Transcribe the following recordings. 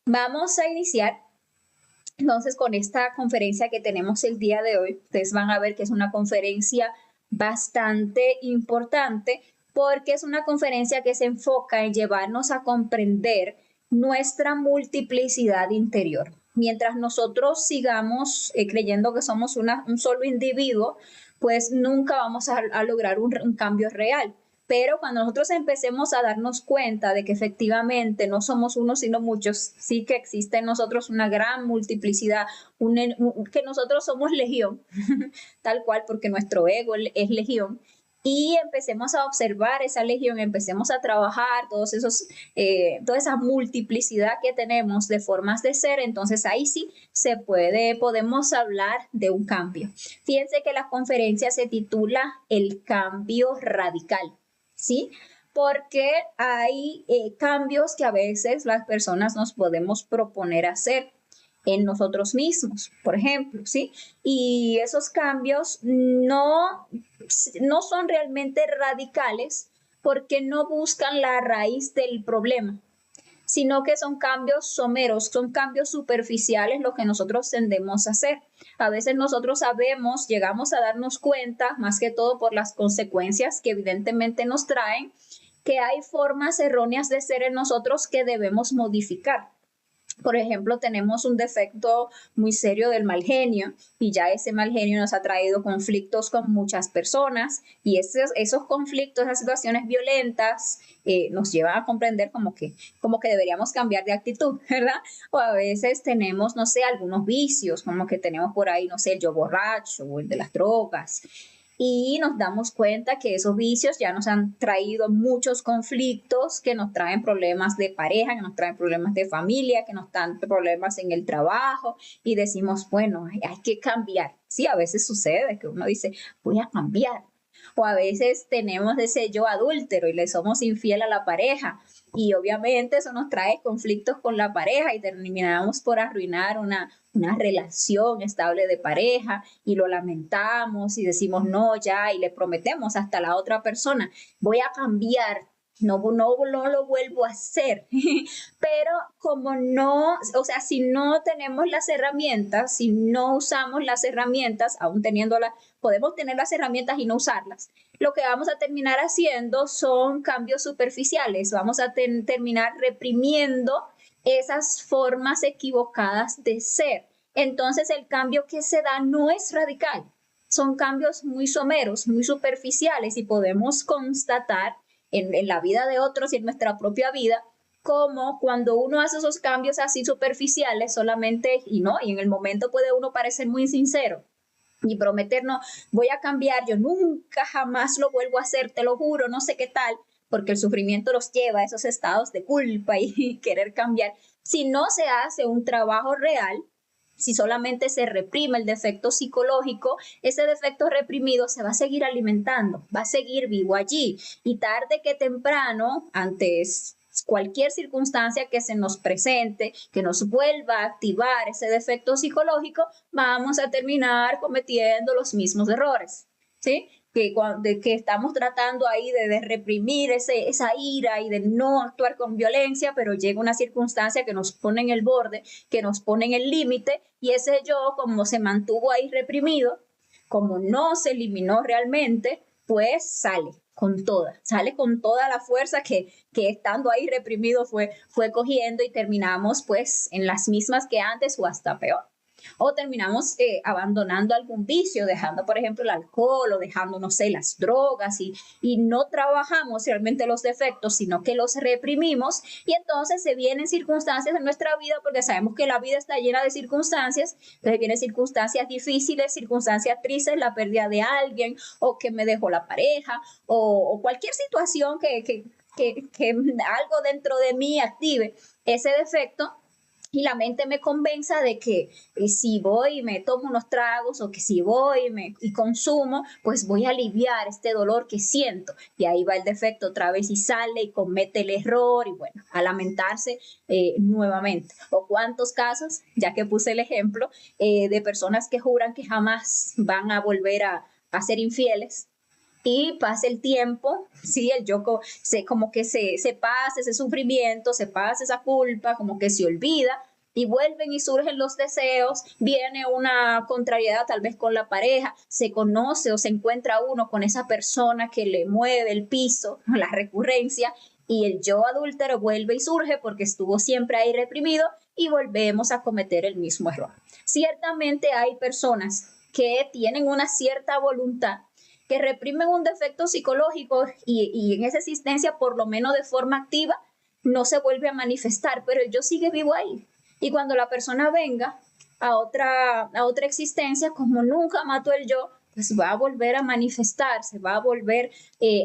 Vamos a iniciar entonces con esta conferencia que tenemos el día de hoy. Ustedes van a ver que es una conferencia bastante importante porque es una conferencia que se enfoca en llevarnos a comprender nuestra multiplicidad interior. Mientras nosotros sigamos creyendo que somos un solo individuo, pues nunca vamos a lograr un cambio real. Pero cuando nosotros empecemos a darnos cuenta de que efectivamente no somos uno sino muchos, sí que existe en nosotros una gran multiplicidad, que nosotros somos legión, tal cual, porque nuestro ego es legión, y empecemos a observar esa legión, empecemos a trabajar toda esa multiplicidad que tenemos de formas de ser, entonces ahí sí podemos hablar de un cambio. Fíjense que la conferencia se titula El cambio radical. ¿Sí? Porque hay cambios que a veces las personas nos podemos proponer hacer en nosotros mismos, por ejemplo, ¿sí? Y esos cambios no son realmente radicales porque no buscan la raíz del problema, sino que son cambios someros, son cambios superficiales lo que nosotros tendemos a hacer. A veces nosotros sabemos, llegamos a darnos cuenta, más que todo por las consecuencias que evidentemente nos traen, que hay formas erróneas de ser en nosotros que debemos modificar. Por ejemplo, tenemos un defecto muy serio del mal genio y ya ese mal genio nos ha traído conflictos con muchas personas y esos conflictos, esas situaciones violentas nos llevan a comprender como que deberíamos cambiar de actitud, ¿verdad? O a veces tenemos, no sé, algunos vicios, como que tenemos por ahí, no sé, el yo borracho o el de las drogas, y nos damos cuenta que esos vicios ya nos han traído muchos conflictos, que nos traen problemas de pareja, que nos traen problemas de familia, que nos traen problemas en el trabajo y decimos, bueno, hay que cambiar. Sí, a veces sucede que uno dice, voy a cambiar. O a veces tenemos ese yo adúltero y le somos infiel a la pareja y obviamente eso nos trae conflictos con la pareja y terminamos por arruinar una relación estable de pareja y lo lamentamos y decimos no ya y le prometemos hasta a la otra persona, voy a cambiar, no lo vuelvo a hacer. Pero como no, o sea, si no tenemos las herramientas, si no usamos las herramientas, aún teniéndolas, podemos tener las herramientas y no usarlas. Lo que vamos a terminar haciendo son cambios superficiales, vamos a terminar reprimiendo esas formas equivocadas de ser. Entonces el cambio que se da no es radical, son cambios muy someros, muy superficiales y podemos constatar en la vida de otros y en nuestra propia vida como cuando uno hace esos cambios así superficiales solamente y en el momento puede uno parecer muy sincero y prometer no, voy a cambiar, yo nunca jamás lo vuelvo a hacer, te lo juro, no sé qué tal, porque el sufrimiento los lleva a esos estados de culpa y querer cambiar. Si no se hace un trabajo real, si solamente se reprime el defecto psicológico, ese defecto reprimido se va a seguir alimentando, va a seguir vivo allí y tarde que temprano, antes cualquier circunstancia que se nos presente, que nos vuelva a activar ese defecto psicológico, vamos a terminar cometiendo los mismos errores, ¿sí? Que estamos tratando ahí de reprimir esa ira y de no actuar con violencia, pero llega una circunstancia que nos pone en el borde, que nos pone en el límite, y ese yo, como se mantuvo ahí reprimido, como no se eliminó realmente, pues sale con toda la fuerza que estando ahí reprimido fue cogiendo y terminamos pues en las mismas que antes o hasta peor. O terminamos abandonando algún vicio, dejando, por ejemplo, el alcohol o dejando, no sé, las drogas y no trabajamos realmente los defectos, sino que los reprimimos y entonces se vienen circunstancias en nuestra vida porque sabemos que la vida está llena de circunstancias, entonces vienen circunstancias difíciles, circunstancias tristes, la pérdida de alguien o que me dejó la pareja o cualquier situación que algo dentro de mí active ese defecto y la mente me convenza de que si voy y me tomo unos tragos o que si voy y consumo, pues voy a aliviar este dolor que siento. Y ahí va el defecto otra vez y sale y comete el error y bueno, a lamentarse nuevamente. O cuántos casos, ya que puse el ejemplo, de personas que juran que jamás van a volver a ser infieles y pasa el tiempo, ¿sí? El yo como que se pasa ese sufrimiento, se pasa esa culpa, como que se olvida y vuelven y surgen los deseos, viene una contrariedad tal vez con la pareja, se conoce o se encuentra uno con esa persona que le mueve el piso, la recurrencia, y el yo adúltero vuelve y surge porque estuvo siempre ahí reprimido y volvemos a cometer el mismo error. Ciertamente hay personas que tienen una cierta voluntad, que reprimen un defecto psicológico y en esa existencia, por lo menos de forma activa, no se vuelve a manifestar, pero el yo sigue vivo ahí. Y cuando la persona venga a otra existencia, como nunca mató el yo, pues va a volver a manifestarse, va a volver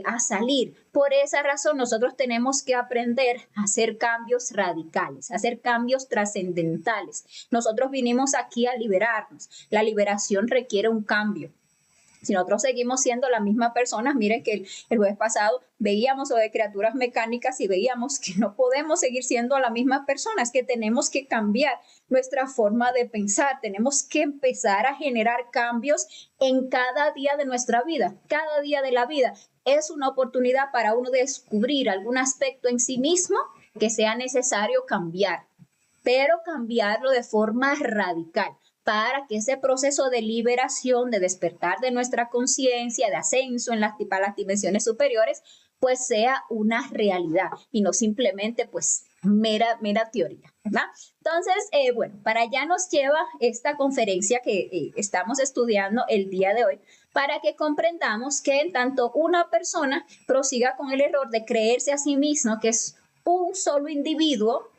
a salir. Por esa razón nosotros tenemos que aprender a hacer cambios radicales, a hacer cambios trascendentales. Nosotros vinimos aquí a liberarnos. La liberación requiere un cambio. Si nosotros seguimos siendo las mismas personas, miren que el jueves pasado veíamos sobre criaturas mecánicas y veíamos que no podemos seguir siendo las mismas personas, que tenemos que cambiar nuestra forma de pensar, tenemos que empezar a generar cambios en cada día de nuestra vida, cada día de la vida. Es una oportunidad para uno descubrir algún aspecto en sí mismo que sea necesario cambiar, pero cambiarlo de forma radical, para que ese proceso de liberación, de despertar de nuestra conciencia, de ascenso para las dimensiones superiores, pues sea una realidad y no simplemente pues mera teoría, ¿verdad? Entonces, bueno, para allá nos lleva esta conferencia que estamos estudiando el día de hoy, para que comprendamos que en tanto una persona prosiga con el error de creerse a sí mismo que es un solo individuo,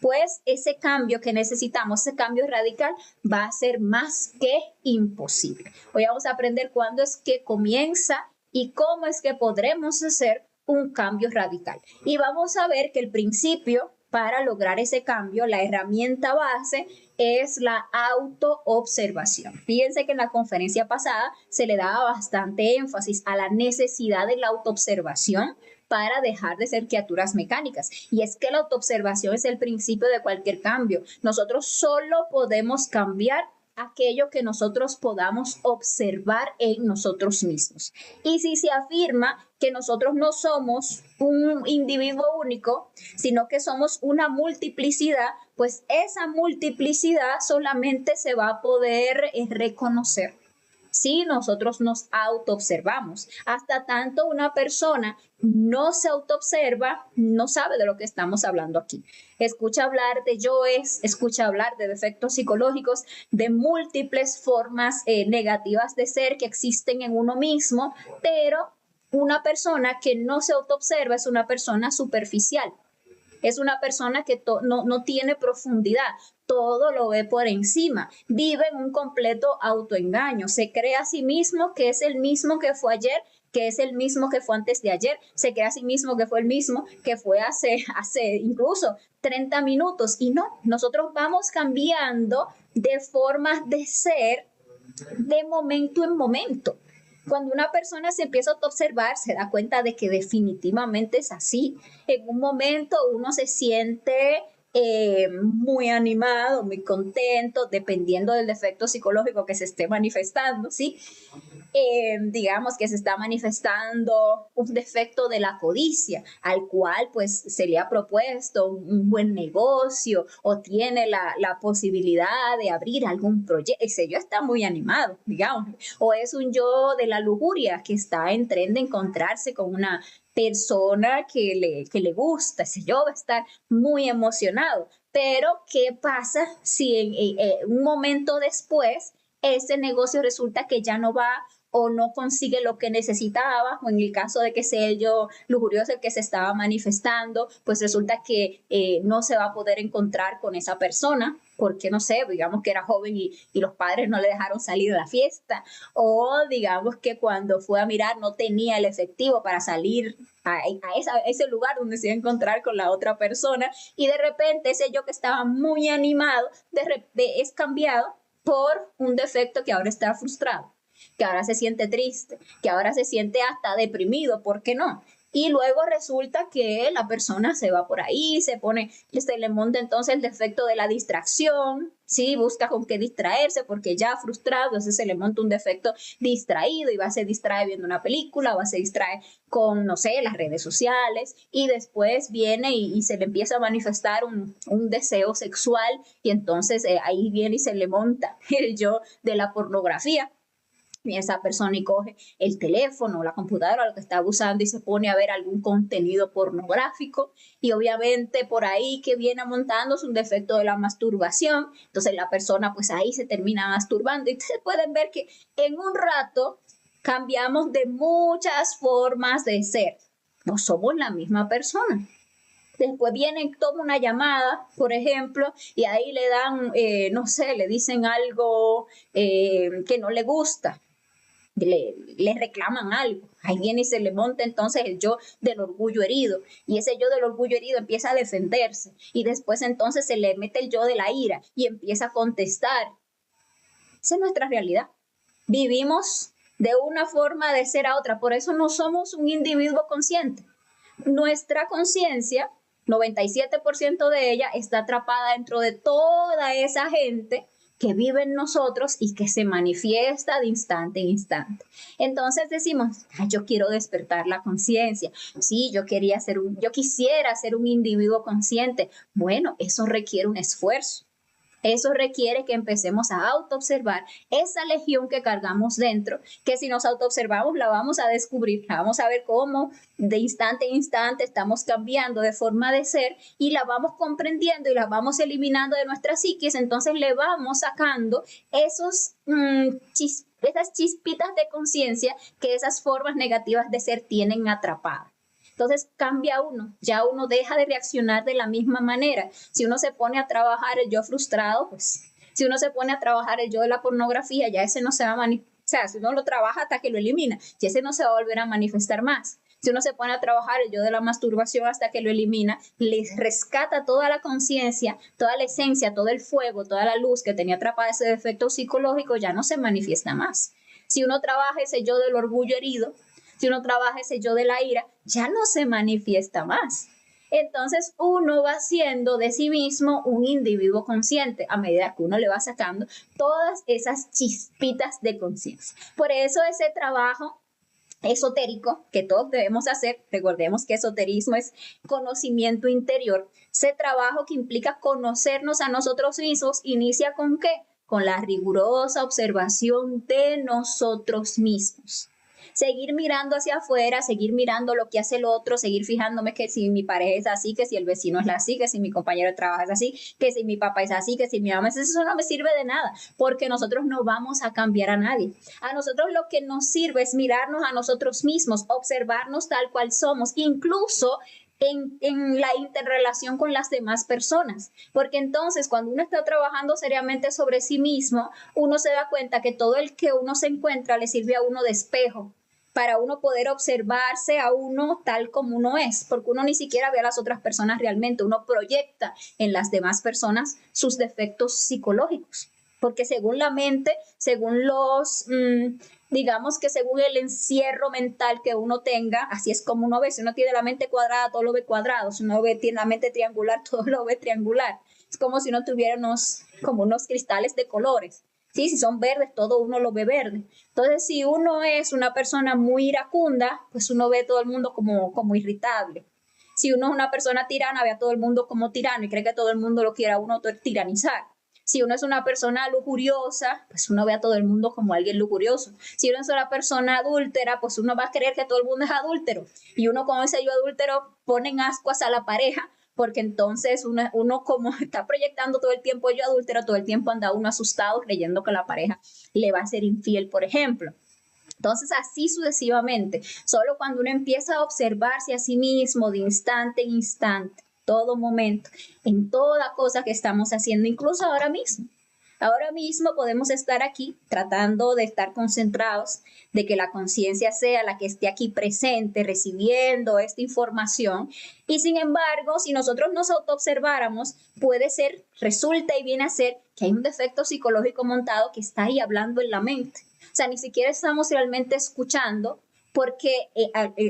pues ese cambio que necesitamos, ese cambio radical, va a ser más que imposible. Hoy vamos a aprender cuándo es que comienza y cómo es que podremos hacer un cambio radical. Y vamos a ver que el principio para lograr ese cambio, la herramienta base, es la autoobservación. Fíjense que en la conferencia pasada se le daba bastante énfasis a la necesidad de la autoobservación para dejar de ser criaturas mecánicas. Y es que la autoobservación es el principio de cualquier cambio. Nosotros solo podemos cambiar aquello que nosotros podamos observar en nosotros mismos. Y si se afirma que nosotros no somos un individuo único, sino que somos una multiplicidad, pues esa multiplicidad solamente se va a poder reconocer si nosotros nos autoobservamos. Hasta tanto una persona no se autoobserva, no sabe de lo que estamos hablando aquí. Escucha hablar de yoes, escucha hablar de defectos psicológicos, de múltiples formas negativas de ser que existen en uno mismo, pero una persona que no se autoobserva es una persona superficial. Es una persona que no tiene profundidad, todo lo ve por encima, vive en un completo autoengaño, se cree a sí mismo que es el mismo que fue ayer, que es el mismo que fue antes de ayer, se cree a sí mismo que fue el mismo que fue hace incluso 30 minutos. Y no, nosotros vamos cambiando de formas de ser de momento en momento. Cuando una persona se empieza a observar, se da cuenta de que definitivamente es así. En un momento uno se siente muy animado, muy contento, dependiendo del defecto psicológico que se esté manifestando, ¿sí? Digamos que se está manifestando un defecto de la codicia, al cual pues se le ha propuesto un buen negocio o tiene la posibilidad de abrir algún proyecto. Ese yo está muy animado, digamos. O es un yo de la lujuria que está en tren de encontrarse con una persona que le gusta, ese yo va a estar muy emocionado. Pero, ¿qué pasa si en un momento después ese negocio resulta que ya no va o no consigue lo que necesitaba, o en el caso de que sea el yo lujurioso el que se estaba manifestando, pues resulta que no se va a poder encontrar con esa persona, porque no sé, digamos que era joven y los padres no le dejaron salir a la fiesta, o digamos que cuando fue a mirar no tenía el efectivo para salir a ese lugar donde se iba a encontrar con la otra persona, y de repente ese yo que estaba muy animado es cambiado por un defecto que ahora está frustrado, que ahora se siente triste, que ahora se siente hasta deprimido, ¿por qué no? Y luego resulta que la persona se va por ahí, se le monta entonces el defecto de la distracción, ¿sí? Busca con qué distraerse porque ya frustrado, entonces se le monta un defecto distraído y se distrae viendo una película, se distrae con, no sé, las redes sociales y después viene y se le empieza a manifestar un deseo sexual y entonces ahí viene y se le monta el yo de la pornografía. Y esa persona y coge el teléfono, la computadora, lo que está usando y se pone a ver algún contenido pornográfico y obviamente por ahí que viene montándose un defecto de la masturbación, entonces la persona pues ahí se termina masturbando y ustedes pueden ver que en un rato cambiamos de muchas formas de ser, no somos la misma persona. Después viene, toma una llamada, por ejemplo, y ahí le dan, no sé, le dicen algo que no le gusta, le reclaman algo. Ahí viene y se le monta entonces el yo del orgullo herido. Y ese yo del orgullo herido empieza a defenderse. Y después entonces se le mete el yo de la ira y empieza a contestar. Esa es nuestra realidad. Vivimos de una forma de ser a otra. Por eso no somos un individuo consciente. Nuestra conciencia, 97% de ella, está atrapada dentro de toda esa gente que vive en nosotros y que se manifiesta de instante en instante. Entonces decimos, yo quiero despertar la conciencia. Sí, yo quisiera ser un individuo consciente. Bueno, eso requiere un esfuerzo. Eso requiere que empecemos a autoobservar esa legión que cargamos dentro, que si nos autoobservamos la vamos a descubrir, la vamos a ver cómo de instante en instante estamos cambiando de forma de ser y la vamos comprendiendo y la vamos eliminando de nuestra psiquis, entonces le vamos sacando esas chispitas de conciencia que esas formas negativas de ser tienen atrapadas. Entonces cambia uno, ya uno deja de reaccionar de la misma manera. Si uno se pone a trabajar el yo frustrado, pues si uno se pone a trabajar el yo de la pornografía, ya ese no se va a manifestar, o sea, si uno lo trabaja hasta que lo elimina, ya ese no se va a volver a manifestar más. Si uno se pone a trabajar el yo de la masturbación hasta que lo elimina, les rescata toda la conciencia, toda la esencia, todo el fuego, toda la luz que tenía atrapada ese defecto psicológico, ya no se manifiesta más. Si uno trabaja ese yo del orgullo herido, si uno trabaja ese yo de la ira, ya no se manifiesta más. Entonces uno va siendo de sí mismo un individuo consciente a medida que uno le va sacando todas esas chispitas de conciencia. Por eso ese trabajo esotérico que todos debemos hacer, recordemos que esoterismo es conocimiento interior, ese trabajo que implica conocernos a nosotros mismos, inicia ¿con qué? Con la rigurosa observación de nosotros mismos. Seguir mirando hacia afuera, seguir mirando lo que hace el otro, seguir fijándome que si mi pareja es así, que si el vecino es así, que si mi compañero de trabajo es así, que si mi papá es así, que si mi mamá es así, eso no me sirve de nada, porque nosotros no vamos a cambiar a nadie. A nosotros lo que nos sirve es mirarnos a nosotros mismos, observarnos tal cual somos, incluso en la interrelación con las demás personas, porque entonces cuando uno está trabajando seriamente sobre sí mismo, uno se da cuenta que todo el que uno se encuentra le sirve a uno de espejo, para uno poder observarse a uno tal como uno es, porque uno ni siquiera ve a las otras personas realmente, uno proyecta en las demás personas sus defectos psicológicos, porque según la mente, según digamos que según el encierro mental que uno tenga, así es como uno ve. Si uno tiene la mente cuadrada, todo lo ve cuadrado. Si uno tiene la mente triangular, todo lo ve triangular. Es como si uno tuviera como unos cristales de colores. ¿Sí? Si son verdes, todo uno lo ve verde. Entonces, si uno es una persona muy iracunda, pues uno ve a todo el mundo como irritable. Si uno es una persona tirana, ve a todo el mundo como tirano y cree que todo el mundo lo quiere a uno tiranizar. Si uno es una persona lujuriosa, pues uno ve a todo el mundo como alguien lujurioso. Si uno es una persona adúltera, pues uno va a creer que todo el mundo es adúltero. Y uno con ese yo adúltero pone en ascuas a la pareja, porque entonces uno como está proyectando todo el tiempo yo adúltero, todo el tiempo anda uno asustado creyendo que la pareja le va a ser infiel, por ejemplo. Entonces, así sucesivamente, solo cuando uno empieza a observarse a sí mismo de instante en instante, todo momento, en toda cosa que estamos haciendo, incluso ahora mismo. Ahora mismo podemos estar aquí tratando de estar concentrados, de que la conciencia sea la que esté aquí presente, recibiendo esta información. Y sin embargo, si nosotros nos autoobserváramos, resulta y viene a ser que hay un defecto psicológico montado que está ahí hablando en la mente. O sea, ni siquiera estamos realmente escuchando porque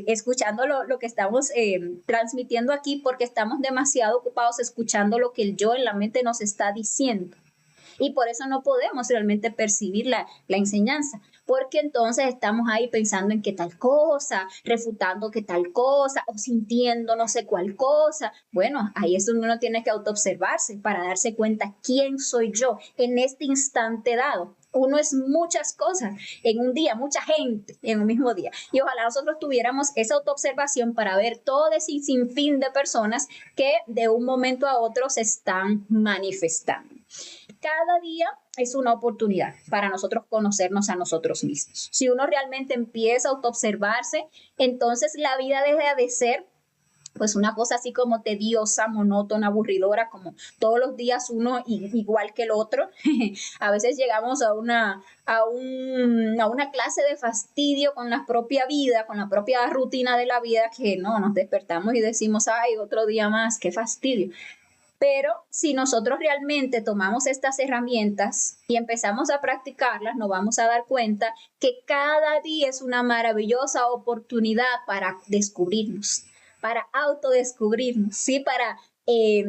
escuchando lo que estamos transmitiendo aquí, porque estamos demasiado ocupados escuchando lo que el yo en la mente nos está diciendo. Y por eso no podemos realmente percibir la enseñanza, porque entonces estamos ahí pensando en qué tal cosa, refutando qué tal cosa, o sintiendo no sé cuál cosa. Bueno, ahí es donde uno tiene que autoobservarse para darse cuenta quién soy yo en este instante dado. Uno es muchas cosas en un día, mucha gente en un mismo día. Y ojalá nosotros tuviéramos esa autoobservación para ver todo ese sinfín de personas que de un momento a otro se están manifestando. Cada día es una oportunidad para nosotros conocernos a nosotros mismos. Si uno realmente empieza a autoobservarse, entonces la vida deja de ser pues una cosa así como tediosa, monótona, aburridora, como todos los días uno igual que el otro. A veces llegamos a una clase de fastidio con la propia vida, con la propia rutina de la vida, que no, nos despertamos y decimos, ay, otro día más, qué fastidio. Pero si nosotros realmente tomamos estas herramientas y empezamos a practicarlas, nos vamos a dar cuenta que cada día es una maravillosa oportunidad para descubrirnos, para autodescubrirnos, ¿sí? Para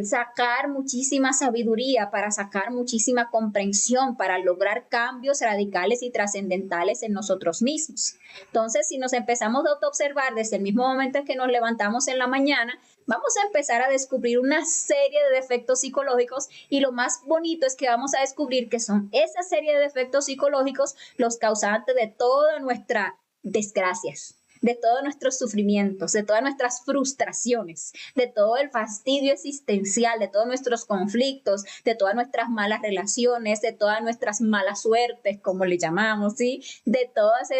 sacar muchísima sabiduría, para sacar muchísima comprensión, para lograr cambios radicales y trascendentales en nosotros mismos. Entonces, si nos empezamos a autoobservar desde el mismo momento en que nos levantamos en la mañana, vamos a empezar a descubrir una serie de defectos psicológicos y lo más bonito es que vamos a descubrir que son esa serie de defectos psicológicos los causantes de todas nuestras desgracias, de todos nuestros sufrimientos, de todas nuestras frustraciones, de todo el fastidio existencial, de todos nuestros conflictos, de todas nuestras malas relaciones, de todas nuestras malas suertes, como le llamamos, ¿sí? De todos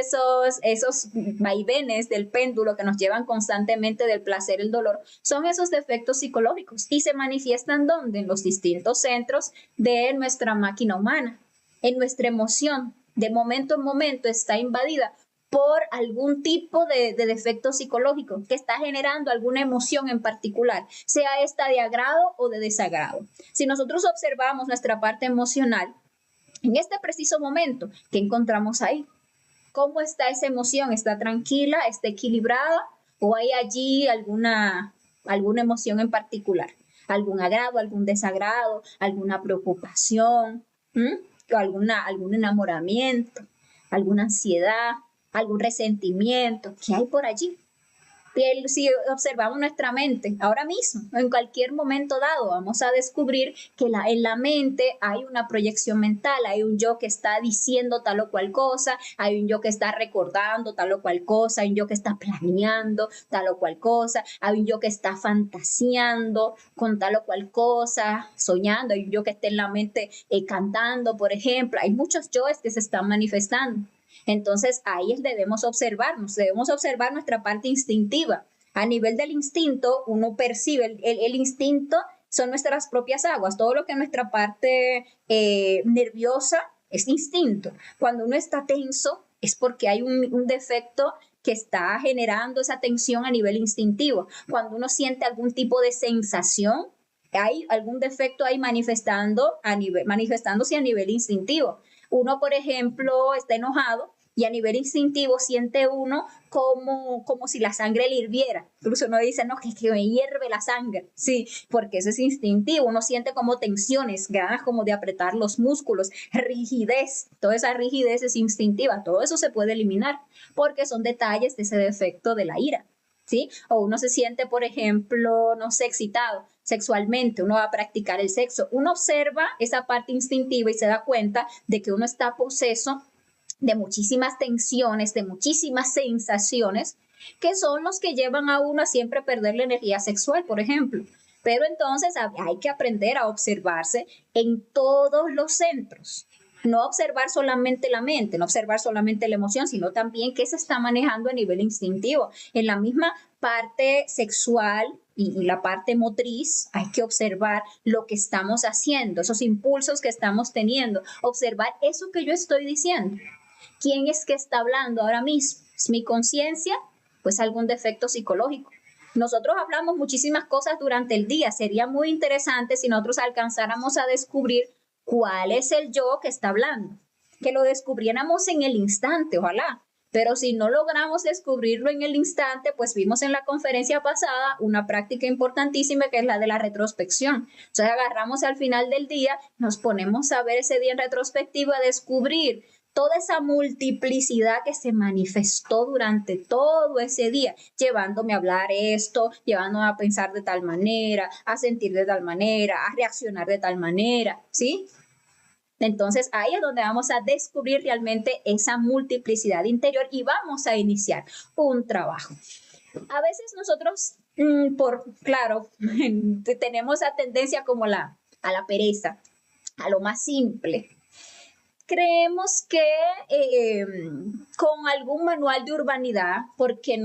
esos vaivenes del péndulo que nos llevan constantemente del placer al dolor, son esos defectos psicológicos y se manifiestan ¿dónde? En los distintos centros de nuestra máquina humana, en nuestra emoción. De momento en momento está invadida por algún tipo de defecto psicológico que está generando alguna emoción en particular, sea esta de agrado o de desagrado. Si nosotros observamos nuestra parte emocional, en este preciso momento, ¿qué encontramos ahí? ¿Cómo está esa emoción? ¿Está tranquila? ¿Está equilibrada? ¿O hay allí alguna emoción en particular? ¿Algún agrado, algún desagrado, alguna preocupación, algún enamoramiento, alguna ansiedad, algún resentimiento? ¿Qué hay por allí? Si observamos nuestra mente ahora mismo, en cualquier momento dado, vamos a descubrir que en la mente hay una proyección mental, hay un yo que está diciendo tal o cual cosa, hay un yo que está recordando tal o cual cosa, hay un yo que está planeando tal o cual cosa, hay un yo que está fantaseando con tal o cual cosa, soñando, hay un yo que está en la mente cantando, por ejemplo. Hay muchos yoes que se están manifestando. Entonces ahí debemos observarnos, debemos observar nuestra parte instintiva. A nivel del instinto, uno percibe, el instinto son nuestras propias aguas, todo lo que es nuestra parte nerviosa es instinto. Cuando uno está tenso es porque hay un defecto que está generando esa tensión a nivel instintivo. Cuando uno siente algún tipo de sensación, hay algún defecto ahí manifestándose a nivel instintivo. Uno, por ejemplo, está enojado y a nivel instintivo siente uno como si la sangre le hirviera. Incluso uno dice, no, que me hierve la sangre. Sí, porque eso es instintivo. Uno siente como tensiones, ganas como de apretar los músculos, rigidez. Toda esa rigidez es instintiva. Todo eso se puede eliminar porque son detalles de ese defecto de la ira. ¿Sí? O uno se siente, por ejemplo, no sé, excitado sexualmente, uno va a practicar el sexo, uno observa esa parte instintiva y se da cuenta de que uno está poseso de muchísimas tensiones, de muchísimas sensaciones, que son los que llevan a uno a siempre perder la energía sexual, por ejemplo. Pero entonces hay que aprender a observarse en todos los centros. No observar solamente la mente, no observar solamente la emoción, sino también qué se está manejando a nivel instintivo. En la misma parte sexual y la parte motriz hay que observar lo que estamos haciendo, esos impulsos que estamos teniendo, observar eso que yo estoy diciendo. ¿Quién es que está hablando ahora mismo? ¿Es mi conciencia? Pues algún defecto psicológico. Nosotros hablamos muchísimas cosas durante el día. Sería muy interesante si nosotros alcanzáramos a descubrir cuál es el yo que está hablando. Que lo descubriéramos en el instante, ojalá. Pero si no logramos descubrirlo en el instante, pues vimos en la conferencia pasada una práctica importantísima que es la de la retrospección. Entonces agarramos al final del día, nos ponemos a ver ese día en retrospectiva, a descubrir toda esa multiplicidad que se manifestó durante todo ese día, llevándome a hablar esto, llevándome a pensar de tal manera, a sentir de tal manera, a reaccionar de tal manera, ¿sí? Entonces ahí es donde vamos a descubrir realmente esa multiplicidad interior y vamos a iniciar un trabajo. A veces nosotros, claro, tenemos esa tendencia como a la pereza, a lo más simple. Creemos que con algún manual de urbanidad, porque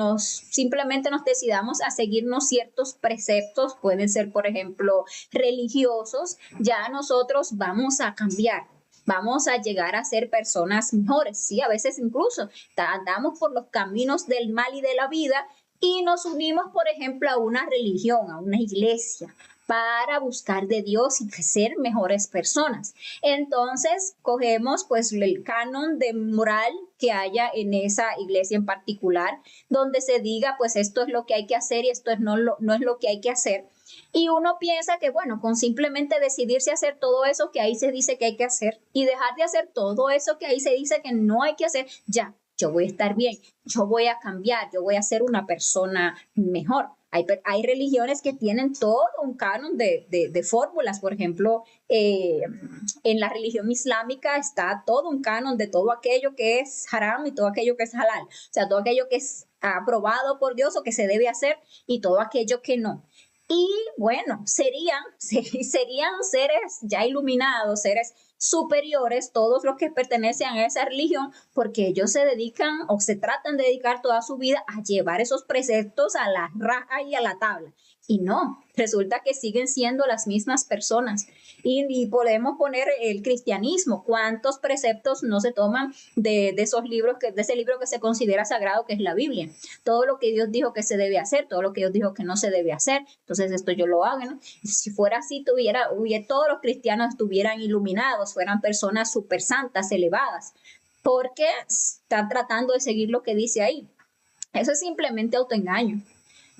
simplemente nos decidamos a seguirnos ciertos preceptos, pueden ser, por ejemplo, religiosos, ya nosotros vamos a cambiar. Vamos a llegar a ser personas mejores, sí, a veces incluso andamos por los caminos del mal y de la vida y nos unimos, por ejemplo, a una religión, a una iglesia, para buscar de Dios y ser mejores personas. Entonces, cogemos pues el canon de moral que haya en esa iglesia en particular, donde se diga pues esto es lo que hay que hacer y esto no es lo que hay que hacer. Y uno piensa que, bueno, con simplemente decidirse a hacer todo eso que ahí se dice que hay que hacer y dejar de hacer todo eso que ahí se dice que no hay que hacer, ya, yo voy a estar bien, yo voy a cambiar, yo voy a ser una persona mejor. Hay religiones que tienen todo un canon de fórmulas, por ejemplo, en la religión islámica está todo un canon de todo aquello que es haram y todo aquello que es halal, o sea, todo aquello que es aprobado por Dios o que se debe hacer y todo aquello que no. Y bueno, serían seres ya iluminados, seres superiores, todos los que pertenecen a esa religión, porque ellos se dedican o se tratan de dedicar toda su vida a llevar esos preceptos a la raja y a la tabla. Y no, resulta que siguen siendo las mismas personas. Y podemos poner el cristianismo, cuántos preceptos no se toman de esos libros, de ese libro que se considera sagrado, que es la Biblia. Todo lo que Dios dijo que se debe hacer, todo lo que Dios dijo que no se debe hacer. Entonces esto yo lo hago, ¿no? Si fuera así, todos los cristianos estuvieran iluminados, fueran personas súper santas, elevadas, porque están tratando de seguir lo que dice ahí. Eso es simplemente autoengaño.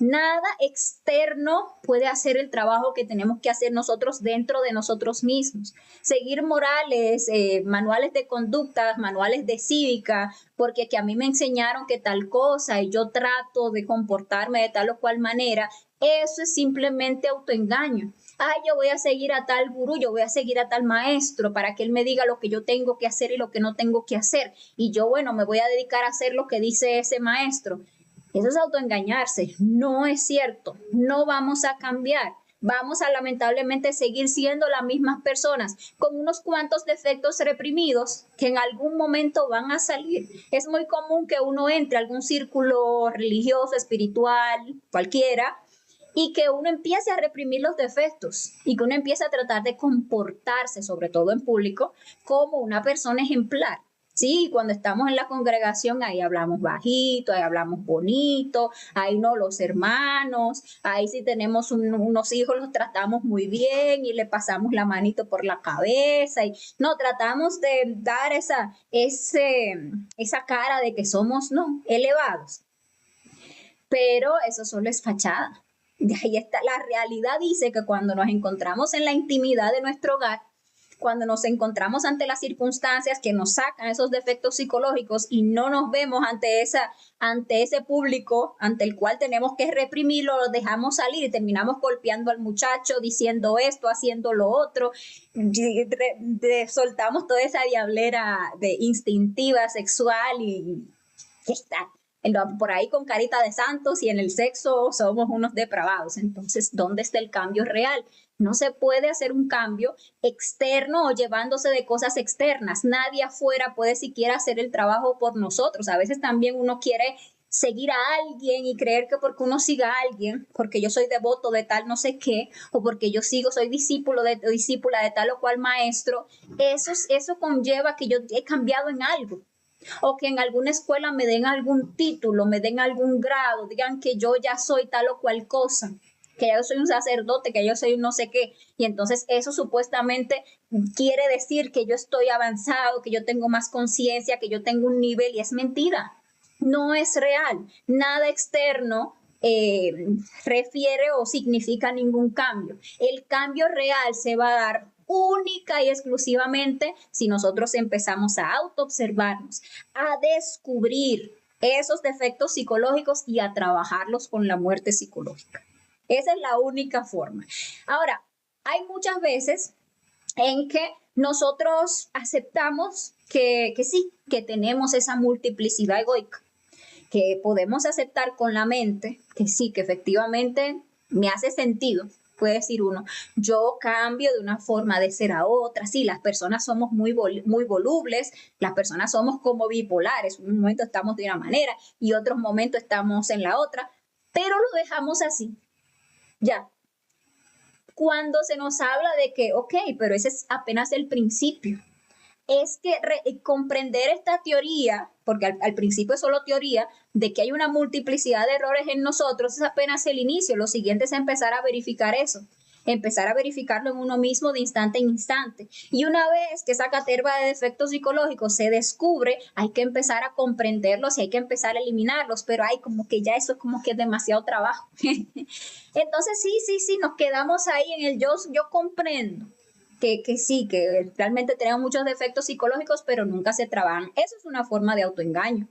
Nada externo puede hacer el trabajo que tenemos que hacer nosotros dentro de nosotros mismos. Seguir morales, manuales de conducta, manuales de cívica, porque que a mí me enseñaron que tal cosa y yo trato de comportarme de tal o cual manera, eso es simplemente autoengaño. Ay, yo voy a seguir a tal gurú, yo voy a seguir a tal maestro para que él me diga lo que yo tengo que hacer y lo que no tengo que hacer. Y yo, bueno, me voy a dedicar a hacer lo que dice ese maestro. Eso es autoengañarse, no es cierto, no vamos a cambiar. Vamos a lamentablemente seguir siendo las mismas personas con unos cuantos defectos reprimidos que en algún momento van a salir. Es muy común que uno entre a algún círculo religioso, espiritual, cualquiera, y que uno empiece a reprimir los defectos y que uno empiece a tratar de comportarse, sobre todo en público, como una persona ejemplar. Sí, cuando estamos en la congregación, ahí hablamos bajito, ahí hablamos bonito, ahí no los hermanos, ahí si tenemos unos hijos los tratamos muy bien y le pasamos la manito por la cabeza y no, tratamos de dar esa cara de que somos, no, elevados. Pero eso solo es fachada. De ahí está, la realidad dice que cuando nos encontramos en la intimidad de nuestro hogar, cuando nos encontramos ante las circunstancias que nos sacan esos defectos psicológicos y no nos vemos ante ese público ante el cual tenemos que reprimirlo, lo dejamos salir y terminamos golpeando al muchacho, diciendo esto, haciendo lo otro, soltamos toda esa diablera de instintiva sexual y ya está. Por ahí con carita de santos y en el sexo somos unos depravados. Entonces, ¿dónde está el cambio real? No se puede hacer un cambio externo o llevándose de cosas externas. Nadie afuera puede siquiera hacer el trabajo por nosotros. A veces también uno quiere seguir a alguien y creer que porque uno siga a alguien, porque yo soy devoto de tal no sé qué, o porque yo soy discípula de tal o cual maestro, eso conlleva que yo he cambiado en algo. O que en alguna escuela me den algún título, me den algún grado, digan que yo ya soy tal o cual cosa, que yo soy un sacerdote, que yo soy un no sé qué, y entonces eso supuestamente quiere decir que yo estoy avanzado, que yo tengo más conciencia, que yo tengo un nivel, y es mentira. no es real. Nada externo refiere o significa ningún cambio. El cambio real se va a dar única y exclusivamente si nosotros empezamos a autoobservarnos, a descubrir esos defectos psicológicos y a trabajarlos con la muerte psicológica. Esa es la única forma. Ahora, hay muchas veces en que nosotros aceptamos que sí, que tenemos esa multiplicidad egoica, que podemos aceptar con la mente, que sí, que efectivamente me hace sentido, puede decir uno, yo cambio de una forma de ser a otra, sí, las personas somos muy volubles, las personas somos como bipolares, un momento estamos de una manera y otros momentos estamos en la otra, pero lo dejamos así, ya. Cuando se nos habla de que, ok, pero ese es apenas el principio, es que comprender esta teoría, porque al principio es solo teoría, de que hay una multiplicidad de errores en nosotros, es apenas el inicio. Lo siguiente es empezar a verificar eso, empezar a verificarlo en uno mismo de instante en instante. Y una vez que esa caterva de defectos psicológicos se descubre, hay que empezar a comprenderlos y hay que empezar a eliminarlos, pero hay como que ya eso es como que es demasiado trabajo. Entonces sí, nos quedamos ahí en el yo comprendo. Que sí, que realmente tenemos muchos defectos psicológicos, pero nunca se trabajan. Eso es una forma de autoengaño.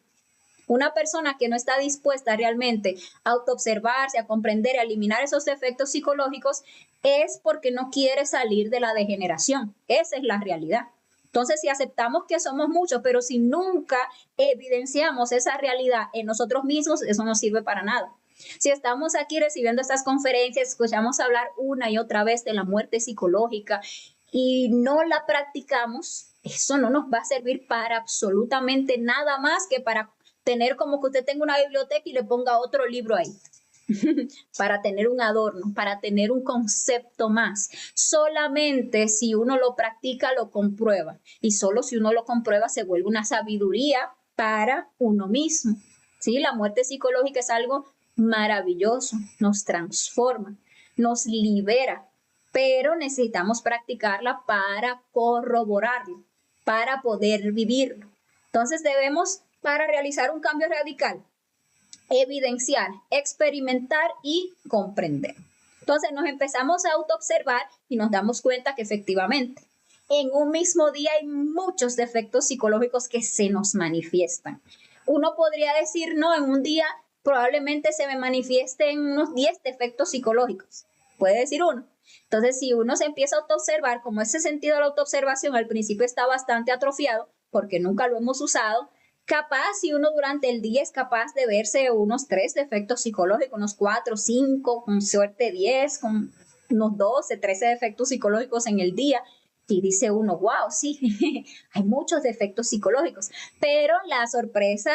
Una persona que no está dispuesta realmente a autoobservarse, a comprender, a eliminar esos defectos psicológicos, es porque no quiere salir de la degeneración. Esa es la realidad. Entonces, si aceptamos que somos muchos, pero si nunca evidenciamos esa realidad en nosotros mismos, eso no sirve para nada. Si estamos aquí recibiendo estas conferencias, escuchamos hablar una y otra vez de la muerte psicológica y no la practicamos, eso no nos va a servir para absolutamente nada más que para tener como que usted tenga una biblioteca y le ponga otro libro ahí. Para tener un adorno, para tener un concepto más. Solamente si uno lo practica, lo comprueba. Y solo si uno lo comprueba, se vuelve una sabiduría para uno mismo. ¿Sí? La muerte psicológica es algo maravilloso, nos transforma, nos libera, pero necesitamos practicarla para corroborarlo, para poder vivirlo. Entonces debemos, para realizar un cambio radical, evidenciar, experimentar y comprender. Entonces nos empezamos a autoobservar y nos damos cuenta que efectivamente en un mismo día hay muchos defectos psicológicos que se nos manifiestan. Uno podría decir, no, en un día probablemente se me manifiesten unos 10 defectos psicológicos. Puede decir uno. Entonces, si uno se empieza a autoobservar, como ese sentido de la autoobservación al principio está bastante atrofiado porque nunca lo hemos usado, capaz si uno durante el día es capaz de verse unos 3 defectos psicológicos, unos 4, 5, con suerte 10, con unos 12, 13 defectos psicológicos en el día. Y dice uno, wow, sí, hay muchos defectos psicológicos, pero la sorpresa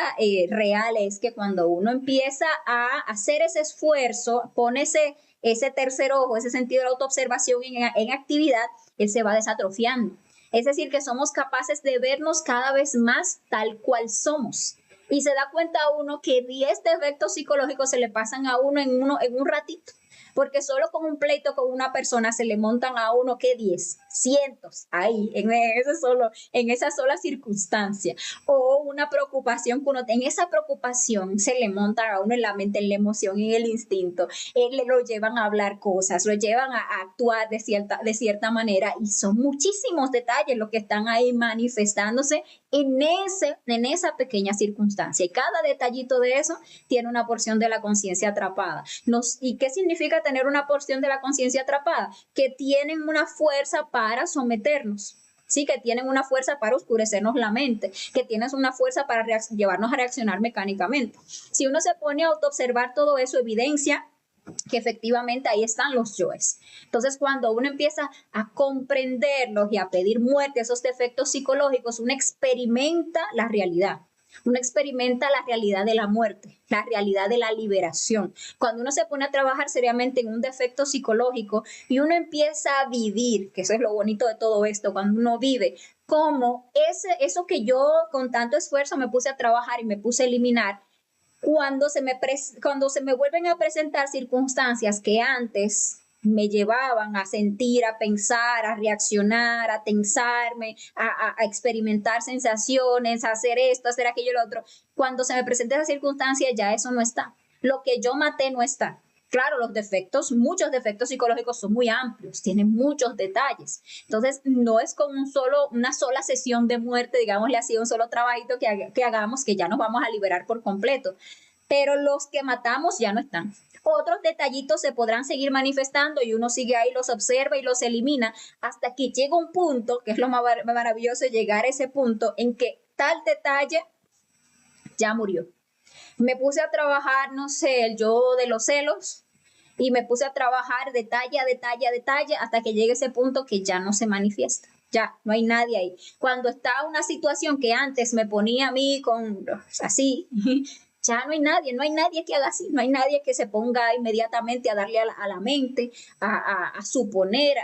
real es que cuando uno empieza a hacer ese esfuerzo, pone ese tercer ojo, ese sentido de la autoobservación en actividad, él se va desatrofiando. Es decir, que somos capaces de vernos cada vez más tal cual somos. Y se da cuenta uno que 10 defectos psicológicos se le pasan a uno en un ratito. Porque solo con un pleito con una persona se le montan a uno, ¿qué? 10, cientos, ahí, en esa sola circunstancia. O una preocupación que uno tiene, en esa preocupación se le monta a uno en la mente, en la emoción, en el instinto. Lo llevan a hablar cosas, lo llevan a actuar de cierta manera y son muchísimos detalles los que están ahí manifestándose en esa pequeña circunstancia. Y cada detallito de eso tiene una porción de la conciencia atrapada. ¿Y qué significa tener una porción de la conciencia atrapada? Que tienen una fuerza para someternos. Sí, que tienen una fuerza para oscurecernos la mente, que tienen una fuerza para llevarnos a reaccionar mecánicamente. Si uno se pone a autoobservar todo eso, evidencia que efectivamente ahí están los yoes. Entonces, cuando uno empieza a comprenderlos y a pedir muerte a esos defectos psicológicos, uno experimenta la realidad. Uno experimenta la realidad de la muerte, la realidad de la liberación. Cuando uno se pone a trabajar seriamente en un defecto psicológico y uno empieza a vivir, que eso es lo bonito de todo esto, cuando uno vive, como eso que yo con tanto esfuerzo me puse a trabajar y me puse a eliminar, cuando se me vuelven a presentar circunstancias que antes me llevaban a sentir, a pensar, a reaccionar, a tensarme, a experimentar sensaciones, a hacer esto, a hacer aquello y lo otro. Cuando se me presenta esa circunstancia, ya eso no está. Lo que yo maté no está. Claro, los defectos, muchos defectos psicológicos son muy amplios, tienen muchos detalles. Entonces, no es con una sola sesión de muerte, digámosle así, un solo trabajito que hagamos, que ya nos vamos a liberar por completo. Pero los que matamos ya no están. Otros detallitos se podrán seguir manifestando y uno sigue ahí, los observa y los elimina hasta que llega un punto, que es lo más maravilloso, llegar a ese punto en que tal detalle ya murió. Me puse a trabajar, no sé, el yo de los celos, y me puse a trabajar detalle a detalle a detalle hasta que llegue ese punto que ya no se manifiesta. Ya, no hay nadie ahí. Cuando está una situación que antes me ponía a mí con así, ya no hay nadie que haga así, no hay nadie que se ponga inmediatamente a darle a la mente, a suponer.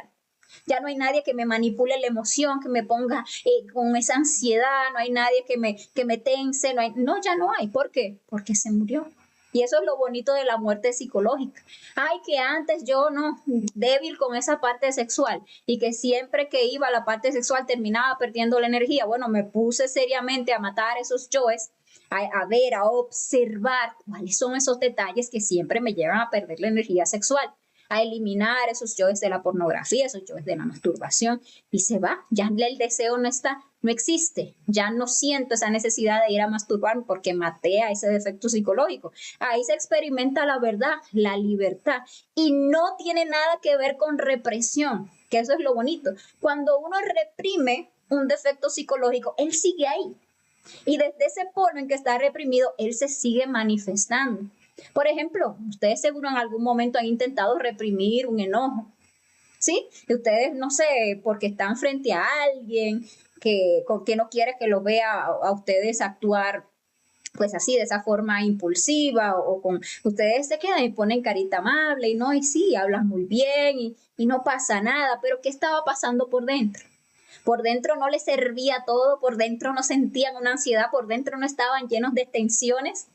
Ya no hay nadie que me manipule la emoción, que me ponga con esa ansiedad, no hay nadie que me tense, no, ya no hay. ¿Por qué? Porque se murió. Y eso es lo bonito de la muerte psicológica. Ay, que antes yo no, débil con esa parte sexual y que siempre que iba a la parte sexual terminaba perdiendo la energía. Bueno, me puse seriamente a matar esos yoes, a ver, a observar cuáles son esos detalles que siempre me llevan a perder la energía sexual, a eliminar esos yoes de la pornografía, esos yoes de la masturbación, y se va, ya el deseo no está, no existe, ya no siento esa necesidad de ir a masturbarme porque maté a ese defecto psicológico. Ahí se experimenta la verdad, la libertad, y no tiene nada que ver con represión, que eso es lo bonito. Cuando uno reprime un defecto psicológico, él sigue ahí, y desde ese polo en que está reprimido, él se sigue manifestando. Por ejemplo, ustedes seguro en algún momento han intentado reprimir un enojo, ¿sí? Ustedes, no sé, porque están frente a alguien que no quiere que lo vea a ustedes actuar pues así, de esa forma impulsiva o con ustedes se quedan y ponen carita amable y no, y sí, hablan muy bien y no pasa nada, pero ¿qué estaba pasando por dentro? Por dentro no les servía todo, por dentro no sentían una ansiedad, por dentro no estaban llenos de tensiones.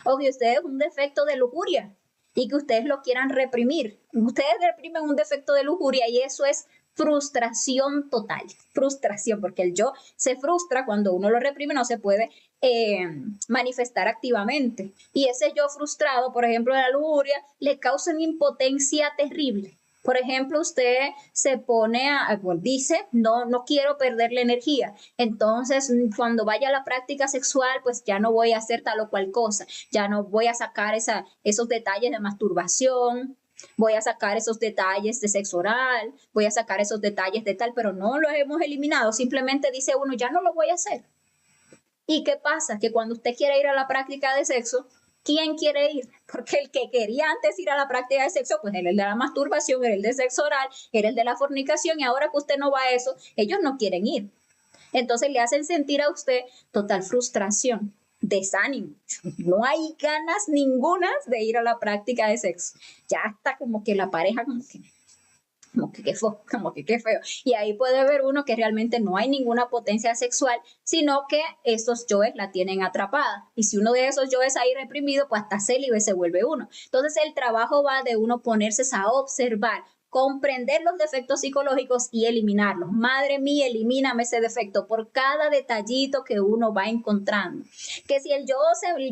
O que ustedes un defecto de lujuria y que ustedes lo quieran reprimir. Ustedes reprimen un defecto de lujuria y eso es frustración total, frustración, porque el yo se frustra cuando uno lo reprime, no se puede manifestar activamente. Y ese yo frustrado, por ejemplo, de la lujuria, le causa una impotencia terrible. Por ejemplo, usted se pone dice, no quiero perder la energía. Entonces, cuando vaya a la práctica sexual, pues ya no voy a hacer tal o cual cosa. Ya no voy a sacar esos detalles de masturbación, voy a sacar esos detalles de sexo oral, voy a sacar esos detalles de tal, pero no los hemos eliminado. Simplemente dice uno, ya no lo voy a hacer. ¿Y qué pasa? Que cuando usted quiere ir a la práctica de sexo, ¿quién quiere ir? Porque el que quería antes ir a la práctica de sexo, pues era el de la masturbación, era el de sexo oral, era el de la fornicación, y ahora que usted no va a eso, ellos no quieren ir. Entonces le hacen sentir a usted total frustración, desánimo. No hay ganas ninguna de ir a la práctica de sexo. Ya está como que la pareja como que qué feo. Y ahí puede ver uno que realmente no hay ninguna potencia sexual, sino que esos yoes la tienen atrapada. Y si uno de esos yoes ahí reprimido, pues hasta célibe se vuelve uno. Entonces el trabajo va de uno ponerse a observar, comprender los defectos psicológicos y eliminarlos. Madre mía, elimíname ese defecto por cada detallito que uno va encontrando. Que si el yo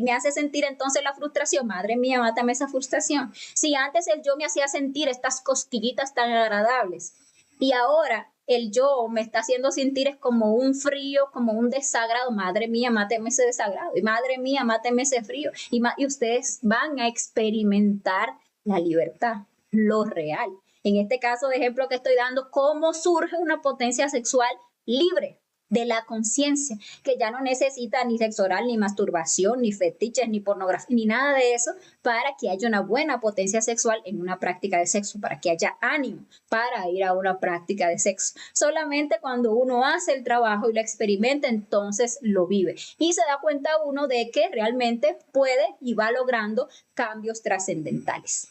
me hace sentir entonces la frustración, madre mía, mátame esa frustración. Si antes el yo me hacía sentir estas cosquillitas tan agradables y ahora el yo me está haciendo sentir es como un frío, como un desagrado, madre mía, máteme ese desagrado, y madre mía, máteme ese frío, y ustedes van a experimentar la libertad, lo real. En este caso de ejemplo que estoy dando, cómo surge una potencia sexual libre de la conciencia, que ya no necesita ni sexo oral, ni masturbación, ni fetiches, ni pornografía, ni nada de eso, para que haya una buena potencia sexual en una práctica de sexo, para que haya ánimo para ir a una práctica de sexo. Solamente cuando uno hace el trabajo y lo experimenta, entonces lo vive. Y se da cuenta uno de que realmente puede y va logrando cambios trascendentales.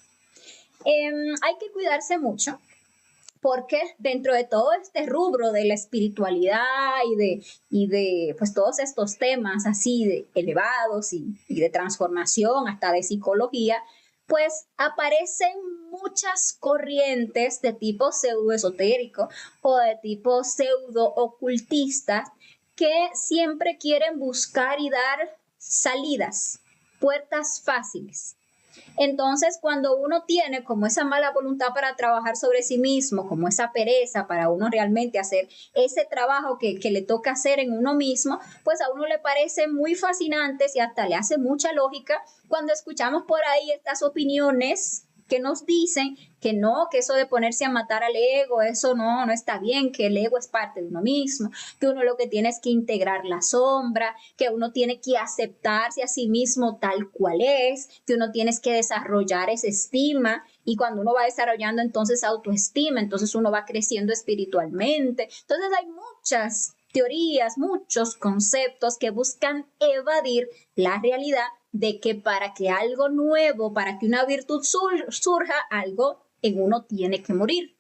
Hay que cuidarse mucho porque dentro de todo este rubro de la espiritualidad y de pues todos estos temas así de elevados y de transformación hasta de psicología, pues aparecen muchas corrientes de tipo pseudoesotérico o de tipo pseudo-ocultista que siempre quieren buscar y dar salidas, puertas fáciles. Entonces, cuando uno tiene como esa mala voluntad para trabajar sobre sí mismo, como esa pereza para uno realmente hacer ese trabajo que le toca hacer en uno mismo, pues a uno le parece muy fascinante y hasta le hace mucha lógica cuando escuchamos por ahí estas opiniones que nos dicen que no, que eso de ponerse a matar al ego, eso no está bien, que el ego es parte de uno mismo, que uno lo que tiene es que integrar la sombra, que uno tiene que aceptarse a sí mismo tal cual es, que uno tiene que desarrollar esa estima y cuando uno va desarrollando entonces autoestima, entonces uno va creciendo espiritualmente. Entonces hay muchas teorías, muchos conceptos que buscan evadir la realidad de que para que algo nuevo, para que una virtud surja, algo en uno tiene que morir.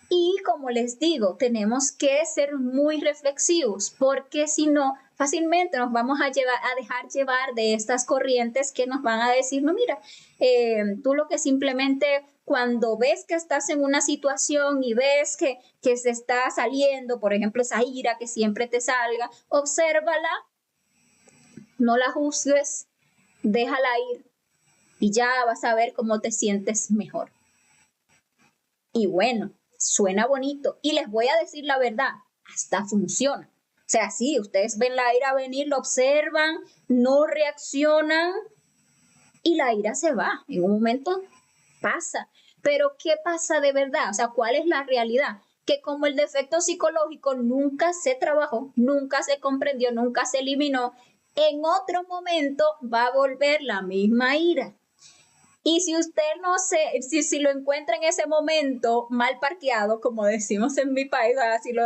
Y como les digo, tenemos que ser muy reflexivos, porque si no, fácilmente nos vamos a dejar llevar de estas corrientes que nos van a decir, no, mira, tú lo que simplemente cuando ves que estás en una situación y ves que se está saliendo, por ejemplo, esa ira que siempre te salga, obsérvala, no la juzgues, déjala ir y ya vas a ver cómo te sientes mejor. Y bueno, suena bonito y les voy a decir la verdad, hasta funciona. O sea, sí, ustedes ven la ira venir, lo observan, no reaccionan y la ira se va. En un momento pasa. Pero ¿qué pasa de verdad? O sea, ¿cuál es la realidad? Que como el defecto psicológico nunca se trabajó, nunca se comprendió, nunca se eliminó, en otro momento va a volver la misma ira. Y si usted no se, si lo encuentra en ese momento mal parqueado, como decimos en mi país,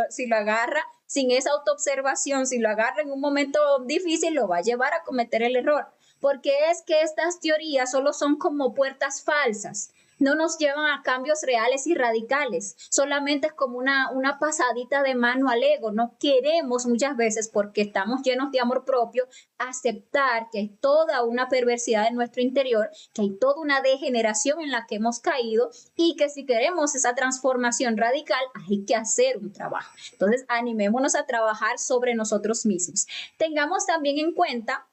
si lo agarra sin esa autoobservación, si lo agarra en un momento difícil, lo va a llevar a cometer el error. Porque es que estas teorías solo son como puertas falsas. No nos llevan a cambios reales y radicales, solamente es como una pasadita de mano al ego. No queremos muchas veces, porque estamos llenos de amor propio, aceptar que hay toda una perversidad en nuestro interior, que hay toda una degeneración en la que hemos caído y que si queremos esa transformación radical hay que hacer un trabajo. Entonces, animémonos a trabajar sobre nosotros mismos. Tengamos también en cuenta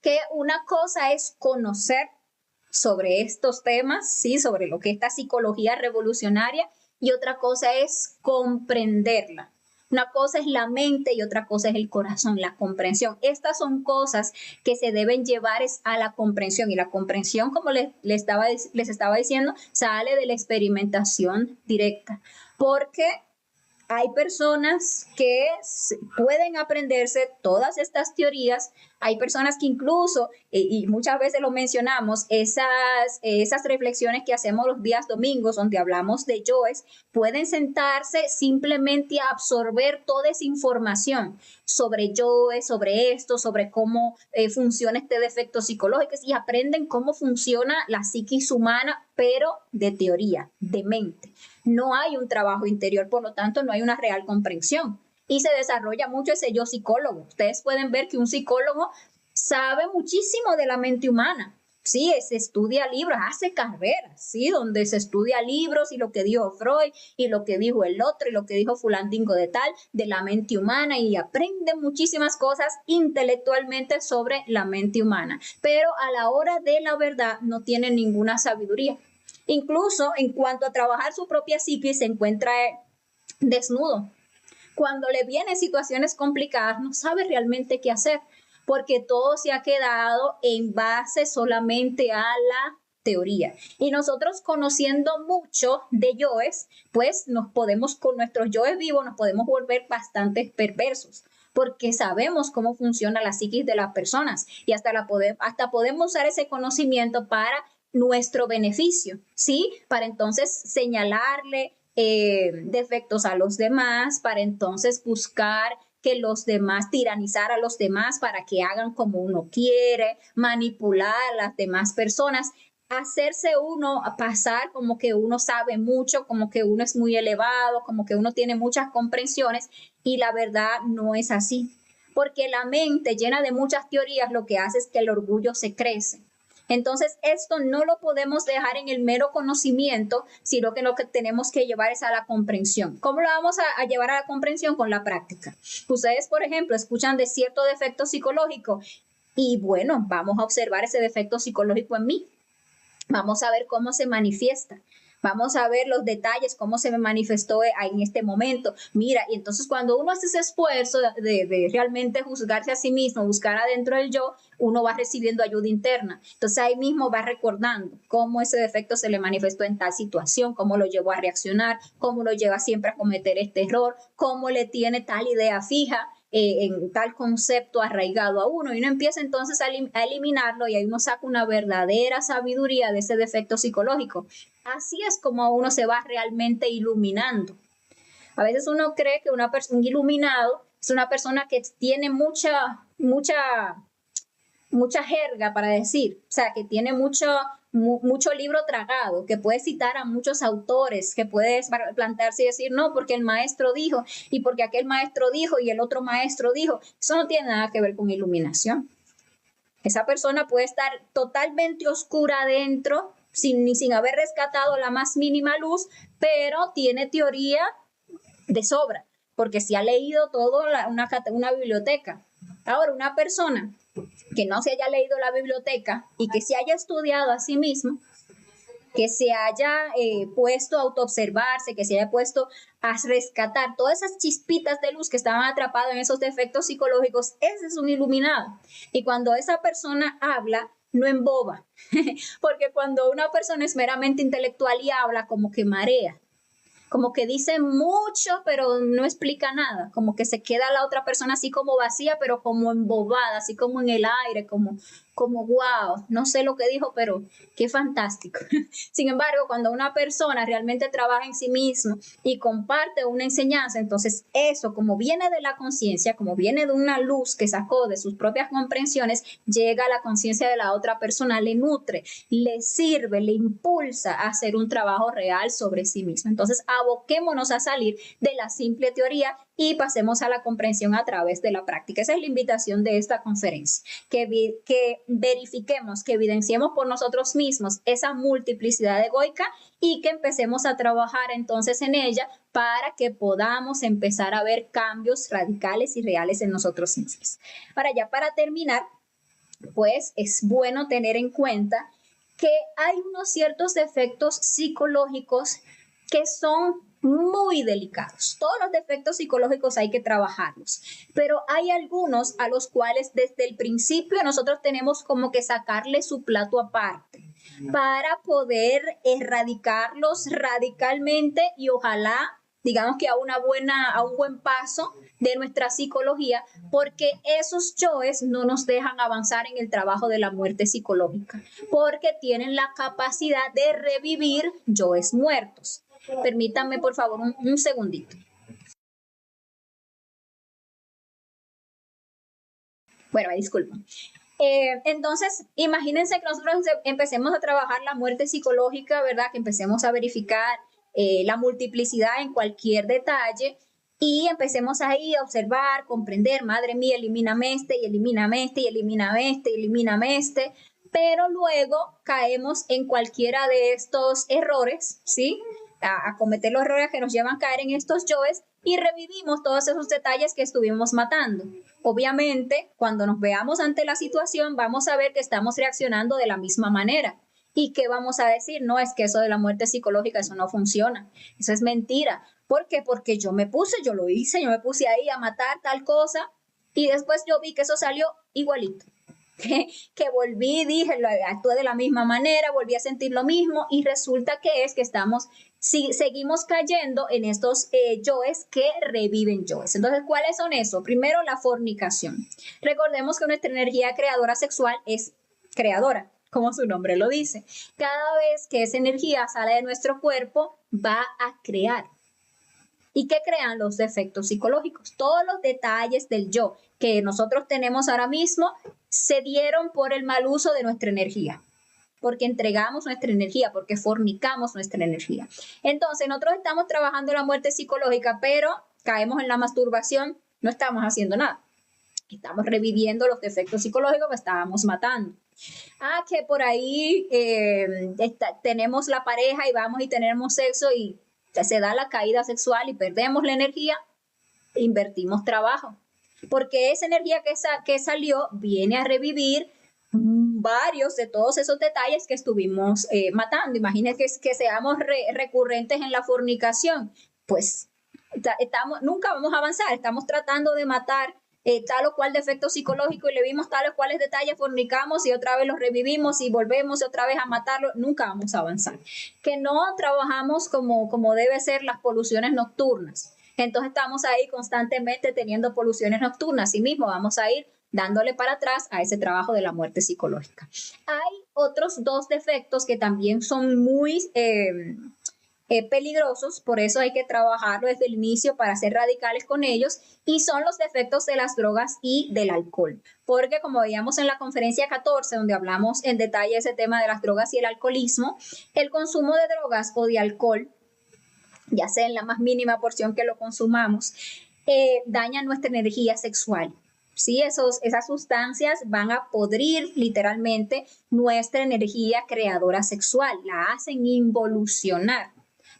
que una cosa es conocer sobre estos temas, ¿sí? Sobre lo que es esta psicología revolucionaria, y otra cosa es comprenderla. Una cosa es la mente y otra cosa es el corazón, la comprensión. Estas son cosas que se deben llevar a la comprensión, y la comprensión, como les estaba diciendo, sale de la experimentación directa, porque hay personas que pueden aprenderse todas estas teorías, hay personas que incluso, y muchas veces lo mencionamos, esas reflexiones que hacemos los días domingos, donde hablamos de yoes, pueden sentarse simplemente a absorber toda esa información sobre yoes, sobre esto, sobre cómo funciona este defecto psicológico, y aprenden cómo funciona la psiquis humana, pero de teoría, de mente. No hay un trabajo interior, por lo tanto no hay una real comprensión. Y se desarrolla mucho ese yo psicólogo. Ustedes pueden ver que un psicólogo sabe muchísimo de la mente humana. Sí, se estudia libros, hace carreras, sí, donde se estudia libros y lo que dijo Freud y lo que dijo el otro y lo que dijo fulandingo de tal, de la mente humana, y aprende muchísimas cosas intelectualmente sobre la mente humana. Pero a la hora de la verdad no tiene ninguna sabiduría. Incluso en cuanto a trabajar su propia psiquis, se encuentra desnudo. Cuando le vienen situaciones complicadas, no sabe realmente qué hacer, porque todo se ha quedado en base solamente a la teoría. Y nosotros, conociendo mucho de yoes, pues con nuestros yoes vivos nos podemos volver bastante perversos, porque sabemos cómo funciona la psiquis de las personas y hasta podemos usar ese conocimiento para nuestro beneficio, ¿sí? Para entonces señalarle defectos a los demás, para entonces buscar que los demás, tiranizar a los demás para que hagan como uno quiere, manipular a las demás personas, hacerse uno pasar como que uno sabe mucho, como que uno es muy elevado, como que uno tiene muchas comprensiones, y la verdad no es así, porque la mente llena de muchas teorías lo que hace es que el orgullo se crece. Entonces, esto no lo podemos dejar en el mero conocimiento, sino que lo que tenemos que llevar es a la comprensión. ¿Cómo lo vamos a llevar a la comprensión? Con la práctica. Ustedes, por ejemplo, escuchan de cierto defecto psicológico y bueno, vamos a observar ese defecto psicológico en mí. Vamos a ver cómo se manifiesta. Vamos a ver los detalles, cómo se me manifestó en este momento. Mira, y entonces cuando uno hace ese esfuerzo de realmente juzgarse a sí mismo, buscar adentro del yo, uno va recibiendo ayuda interna. Entonces ahí mismo va recordando cómo ese defecto se le manifestó en tal situación, cómo lo llevó a reaccionar, cómo lo lleva siempre a cometer este error, cómo le tiene tal idea fija. En tal concepto arraigado a uno y uno empieza entonces a eliminarlo y ahí uno saca una verdadera sabiduría de ese defecto psicológico. Así es como uno se va realmente iluminando. A veces uno cree que un iluminado es una persona que tiene mucha jerga para decir, o sea, que tiene mucho libro tragado, que puede citar a muchos autores, que puede plantearse y decir, no, porque el maestro dijo, y porque aquel maestro dijo, y el otro maestro dijo. Eso no tiene nada que ver con iluminación. Esa persona puede estar totalmente oscura adentro, sin haber rescatado la más mínima luz, pero tiene teoría de sobra, porque se ha leído todo una biblioteca. Ahora, una persona que no se haya leído la biblioteca y que se haya estudiado a sí mismo, que se haya puesto a autoobservarse, que se haya puesto a rescatar todas esas chispitas de luz que estaban atrapadas en esos defectos psicológicos, ese es un iluminado. Y cuando esa persona habla, no emboba, porque cuando una persona es meramente intelectual y habla, como que marea, como que dice mucho, pero no explica nada, como que se queda la otra persona así como vacía, pero como embobada, así como en el aire, como wow, no sé lo que dijo, pero qué fantástico. Sin embargo, cuando una persona realmente trabaja en sí mismo y comparte una enseñanza, entonces eso, como viene de la conciencia, como viene de una luz que sacó de sus propias comprensiones, llega a la conciencia de la otra persona, le nutre, le sirve, le impulsa a hacer un trabajo real sobre sí mismo. Entonces, aboquémonos a salir de la simple teoría y pasemos a la comprensión a través de la práctica. Esa es la invitación de esta conferencia, que verifiquemos, que evidenciemos por nosotros mismos esa multiplicidad egoica y que empecemos a trabajar entonces en ella para que podamos empezar a ver cambios radicales y reales en nosotros mismos. Ahora ya para terminar, pues es bueno tener en cuenta que hay unos ciertos defectos psicológicos que son muy delicados. Todos los defectos psicológicos hay que trabajarlos, pero hay algunos a los cuales desde el principio nosotros tenemos como que sacarle su plato aparte para poder erradicarlos radicalmente y ojalá, digamos que a un buen paso de nuestra psicología, porque esos yoes no nos dejan avanzar en el trabajo de la muerte psicológica, porque tienen la capacidad de revivir yoes muertos. Permítanme, por favor, un segundito. Bueno, disculpen. Entonces, imagínense que nosotros empecemos a trabajar la muerte psicológica, ¿verdad? Que empecemos a verificar la multiplicidad en cualquier detalle y empecemos ahí a observar, comprender, madre mía, elimíname este y elimíname este y elimíname este y elimíname este, pero luego caemos en cualquiera de estos errores, ¿sí? A cometer los errores que nos llevan a caer en estos yoes y revivimos todos esos detalles que estuvimos matando. Obviamente, cuando nos veamos ante la situación, vamos a ver que estamos reaccionando de la misma manera. ¿Y qué vamos a decir? No, es que eso de la muerte psicológica, eso no funciona. Eso es mentira. ¿Por qué? Porque yo me puse ahí a matar tal cosa y después yo vi que eso salió igualito. Que volví, dije, actué de la misma manera, volví a sentir lo mismo y resulta que es que seguimos cayendo en estos yoes que reviven yoes. Entonces, ¿cuáles son esos? Primero, la fornicación. Recordemos que nuestra energía creadora sexual es creadora, como su nombre lo dice. Cada vez que esa energía sale de nuestro cuerpo, va a crear. ¿Y qué crean los defectos psicológicos? Todos los detalles del yo que nosotros tenemos ahora mismo se dieron por el mal uso de nuestra energía, porque entregamos nuestra energía, porque fornicamos nuestra energía. Entonces, nosotros estamos trabajando la muerte psicológica, pero caemos en la masturbación, no estamos haciendo nada. Estamos reviviendo los defectos psicológicos que estábamos matando. Que por ahí tenemos la pareja y vamos y tenemos sexo y se da la caída sexual y perdemos la energía, invertimos trabajo. Porque esa energía que salió viene a revivir varios de todos esos detalles que estuvimos matando. Imagínense que seamos recurrentes en la fornicación. Pues nunca vamos a avanzar, estamos tratando de matar tal o cual defecto psicológico y le vimos tal o cuales detalles, fornicamos y otra vez los revivimos y volvemos otra vez a matarlo, nunca vamos a avanzar. Que no trabajamos como debe ser las poluciones nocturnas. Entonces estamos ahí constantemente teniendo poluciones nocturnas y mismo vamos a ir dándole para atrás a ese trabajo de la muerte psicológica. Hay otros dos defectos que también son muy peligrosos, por eso hay que trabajarlo desde el inicio para ser radicales con ellos, y son los defectos de las drogas y del alcohol, porque como veíamos en la conferencia 14, donde hablamos en detalle ese tema de las drogas y el alcoholismo, el consumo de drogas o de alcohol, ya sea en la más mínima porción que lo consumamos, daña nuestra energía sexual. Sí, esas sustancias van a podrir literalmente nuestra energía creadora sexual, la hacen involucionar.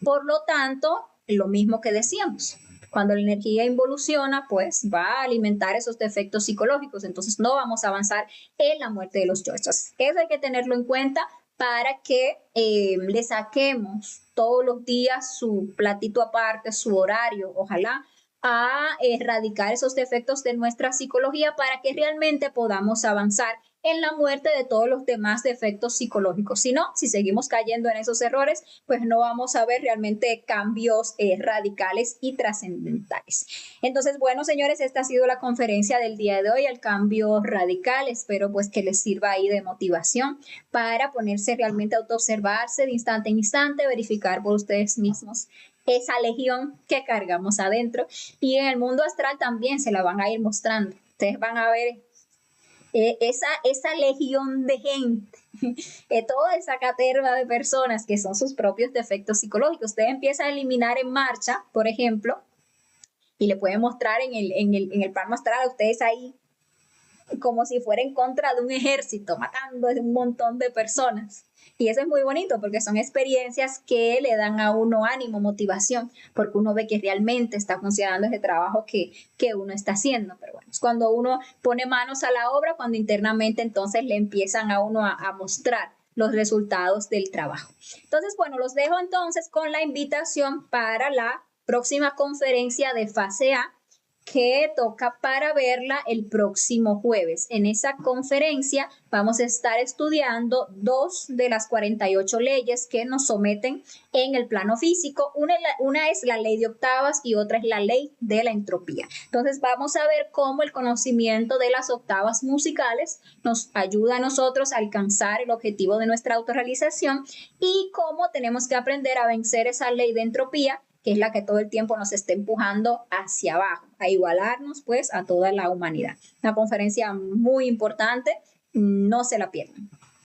Por lo tanto, lo mismo que decíamos, cuando la energía involuciona, pues va a alimentar esos defectos psicológicos, entonces no vamos a avanzar en la muerte de los yochos. Eso hay que tenerlo en cuenta para que le saquemos todos los días su platito aparte, su horario, ojalá, a erradicar esos defectos de nuestra psicología para que realmente podamos avanzar en la muerte de todos los demás defectos psicológicos. Si no, si seguimos cayendo en esos errores, pues no vamos a ver realmente cambios radicales y trascendentales. Entonces, bueno, señores, esta ha sido la conferencia del día de hoy, el cambio radical. Espero pues que les sirva ahí de motivación para ponerse realmente a autoobservarse de instante en instante, verificar por ustedes mismos esa legión que cargamos adentro, y en el mundo astral también se la van a ir mostrando. Ustedes van a ver esa legión de gente, toda esa caterva de personas que son sus propios defectos psicológicos. Ustedes empiezan a eliminar en marcha, por ejemplo, y le pueden mostrar en el plano astral a ustedes ahí como si fuera en contra de un ejército, matando a un montón de personas. Y eso es muy bonito porque son experiencias que le dan a uno ánimo, motivación, porque uno ve que realmente está funcionando ese trabajo que uno está haciendo. Pero bueno, es cuando uno pone manos a la obra, cuando internamente entonces le empiezan a uno a mostrar los resultados del trabajo. Entonces, bueno, los dejo entonces con la invitación para la próxima conferencia de fase A, que toca para verla el próximo jueves. En esa conferencia vamos a estar estudiando 2 de las 48 leyes que nos someten en el plano físico. Una es la ley de octavas y otra es la ley de la entropía. Entonces vamos a ver cómo el conocimiento de las octavas musicales nos ayuda a nosotros a alcanzar el objetivo de nuestra autorrealización y cómo tenemos que aprender a vencer esa ley de entropía, que es la que todo el tiempo nos está empujando hacia abajo, a igualarnos pues a toda la humanidad. Una conferencia muy importante, no se la pierdan.